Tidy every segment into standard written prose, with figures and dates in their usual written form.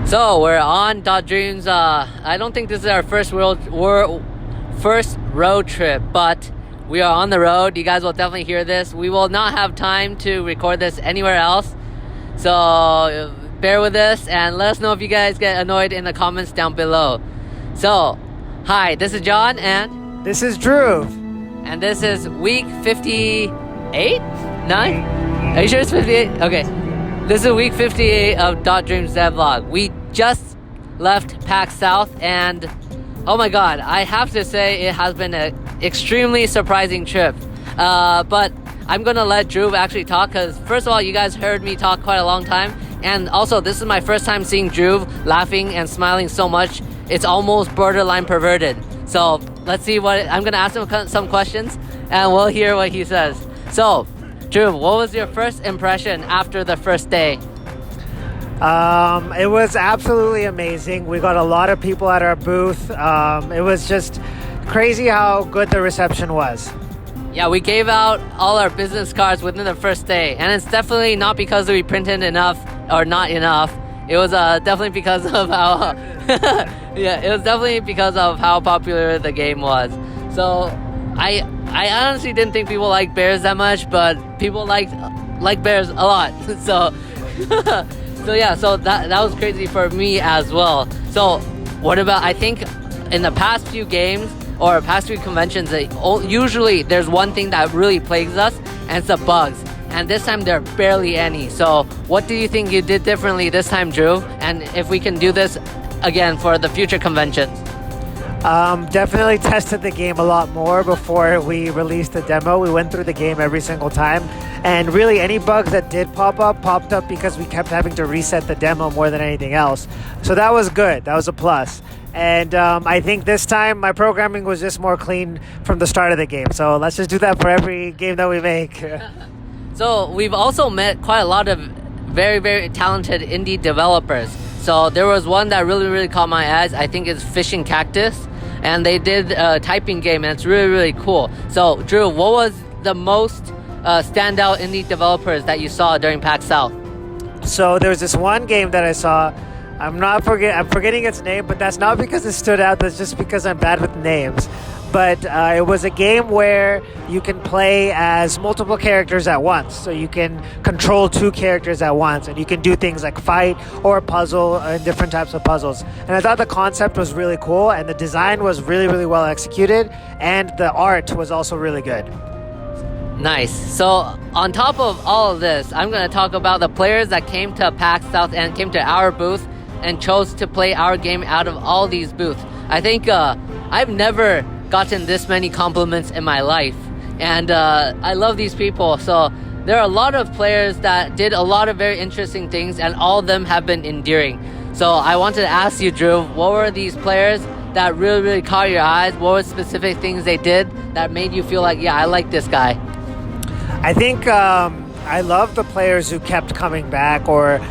So we're on Dreams. I don't think this is our first first road trip, but we are on the road. You guys will definitely hear this. We will not have time to record this anywhere else, so bear with us and let us know if you guys get annoyed in the comments down below. So, hi, this is John and This is Dhruv. and this is week 58? 9? Are you sure it's 58? Okay. This is week 58 of Dreams Devlog. We just left PAX South and oh my god, I have to say it has been an extremely surprising trip. But I'm gonna let Dhruv actually talk because first of all, you guys heard me talk quite a long time, and also this is my first time seeing Dhruv laughing and smiling so much. It's almost borderline perverted. So let's see what I'm gonna ask him some questions and we'll hear what he says. So Dhruv, what was your first impression after the first day? It was absolutely amazing. We got a lot of people at our booth. It was just crazy how good the reception was. Yeah, we gave out all our business cards within the first day, and it's definitely not because we printed enough or not enough. It was definitely because of how it was definitely because of how popular the game was. So I honestly didn't think people liked bears that much, but people like bears a lot. So so that was crazy for me as well. So what about, I think in the past few games or past few conventions, usually there's one thing that really plagues us, and it's the bugs. And this time there are barely any. So what do you think you did differently this time, Dhruv? And if we can do this again for the future conventions? Definitely tested the game a lot more before we released the demo. We went through the game every single time, and really any bugs that did popped up because we kept having to reset the demo more than anything else. So that was good. That was a plus. And I think this time my programming was just more clean from the start of the game. So let's just do that for every game that we make. So we've also met quite a lot of very, very talented indie developers. So there was one that really caught my eyes. I think it's Fishing Cactus, and they did a typing game, and it's really cool. So Dhruv, what was the most standout indie developers that you saw during PAX South? So there was this one game that I saw. I'm forgetting its name, but that's not because it stood out. That's just because I'm bad with names. But it was a game where you can play as multiple characters at once. So you can control two characters at once, and you can do things like fight or puzzle and different types of puzzles. And I thought the concept was really cool, and the design was really well executed, and the art was also really good. Nice. So on top of all of this, I'm going to talk about the players that came to PAX South and came to our booth and chose to play our game out of all these booths. I think I've never gotten this many compliments in my life, and I love these people. So there are a lot of players that did a lot of very interesting things, and all of them have been endearing. So I wanted to ask you, Dhruv, what were these players that really caught your eyes? What were specific things they did that made you feel like, yeah, I like this guy? I think I love the players who kept coming back, or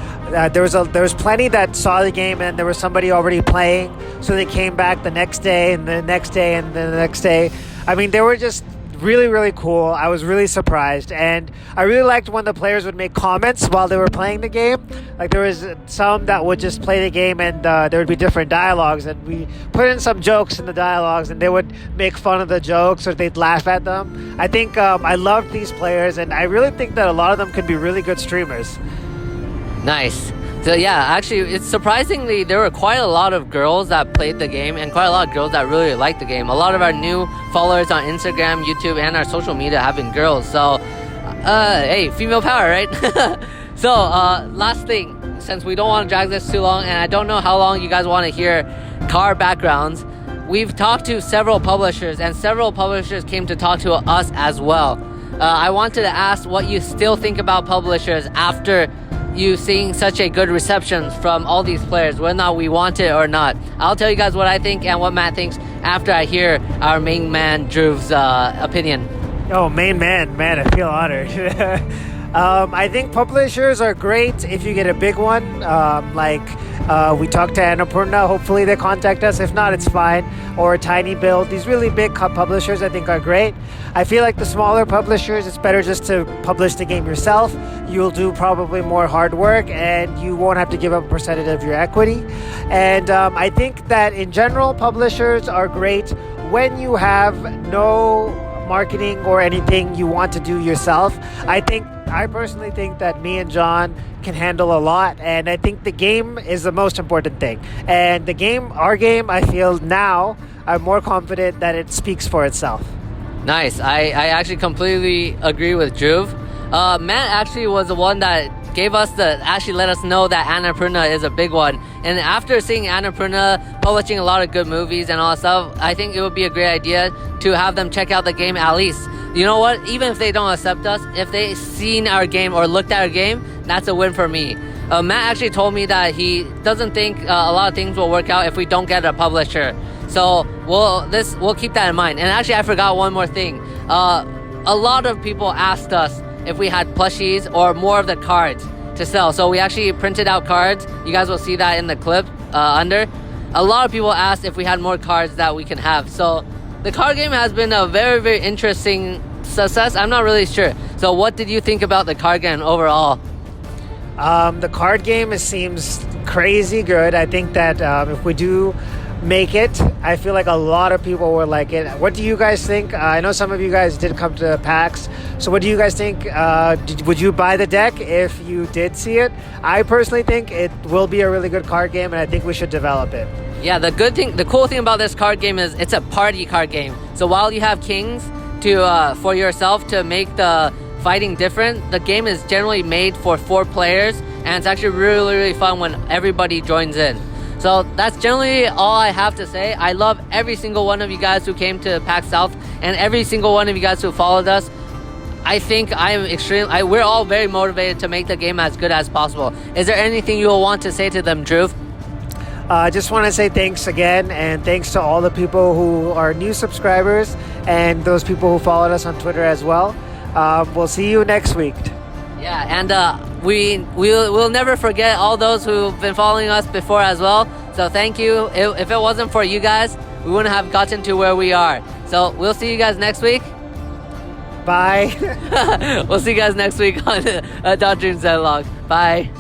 there was plenty that saw the game and there was somebody already playing, so they came back the next day and the next day and the next day. I mean, they were just really cool. I was really surprised, and I really liked when the players would make comments while they were playing the game. Like there was some that would just play the game, and there would be different dialogues, and we put in some jokes in the dialogues, and they would make fun of the jokes or they'd laugh at them. I think I loved these players, and I really think that a lot of them could be really good streamers. Nice. So yeah, actually, it's surprisingly there were quite a lot of girls that played the game, and quite a lot of girls that really liked the game. A lot of our new followers on Instagram, YouTube, and our social media have been girls. So, hey, female power, right? So, last thing, since we don't want to drag this too long, and I don't know how long you guys want to hear car backgrounds, we've talked to several publishers, and several publishers came to talk to us as well. I wanted to ask what you still think about publishers after you seeing such a good reception from all these players, whether or not we want it or not. I'll tell you guys what I think and what Matt thinks after I hear our main man Dhruv's opinion. Oh, main man, I feel honored. I think publishers are great if you get a big one. We talked to Annapurna. Hopefully they contact us. If not, it's fine. Or a Tiny Build. These really big publishers I think are great. I feel like the smaller publishers, it's better just to publish the game yourself. You'll do probably more hard work and you won't have to give up a percentage of your equity. And I think that in general, publishers are great when you have no marketing or anything you want to do yourself. I personally think that me and John can handle a lot, and I think the game is the most important thing. And our game, I feel now, I'm more confident that it speaks for itself. Nice. I actually completely agree with Dhruv. Matt actually was the one that actually let us know that Annapurna is a big one. And after seeing Annapurna publishing a lot of good movies and all that stuff, I think it would be a great idea to have them check out the game at least. You know what? Even if they don't accept us, if they seen our game or looked at our game, that's a win for me. Matt actually told me that he doesn't think a lot of things will work out if we don't get a publisher. So we'll keep that in mind. And actually, I forgot one more thing. A lot of people asked us if we had plushies or more of the cards to sell. So we actually printed out cards. You guys will see that in the clip under. A lot of people asked if we had more cards that we can have. So the card game has been a very, very interesting success. I'm not really sure. So what did you think about the card game overall? The card game seems crazy good. I think that if we do make it, I feel like a lot of people will like it. What do you guys think? I know some of you guys did come to PAX. So what do you guys think? Would you buy the deck if you did see it? I personally think it will be a really good card game, and I think we should develop it. Yeah, the cool thing about this card game is it's a party card game. So while you have kings for yourself to make the fighting different, the game is generally made for 4 players, and it's actually really, really fun when everybody joins in. So that's generally all I have to say. I love every single one of you guys who came to PAX South and every single one of you guys who followed us. I think we're all very motivated to make the game as good as possible. Is there anything you will want to say to them, Dhruv? I just want to say thanks again, and thanks to all the people who are new subscribers and those people who followed us on Twitter as well. We'll see you next week. Yeah, and we'll never forget all those who've been following us before as well. So thank you. If it wasn't for you guys, we wouldn't have gotten to where we are. So we'll see you guys next week. Bye. We'll see you guys next week on Dot Dreams Dialogue. Bye.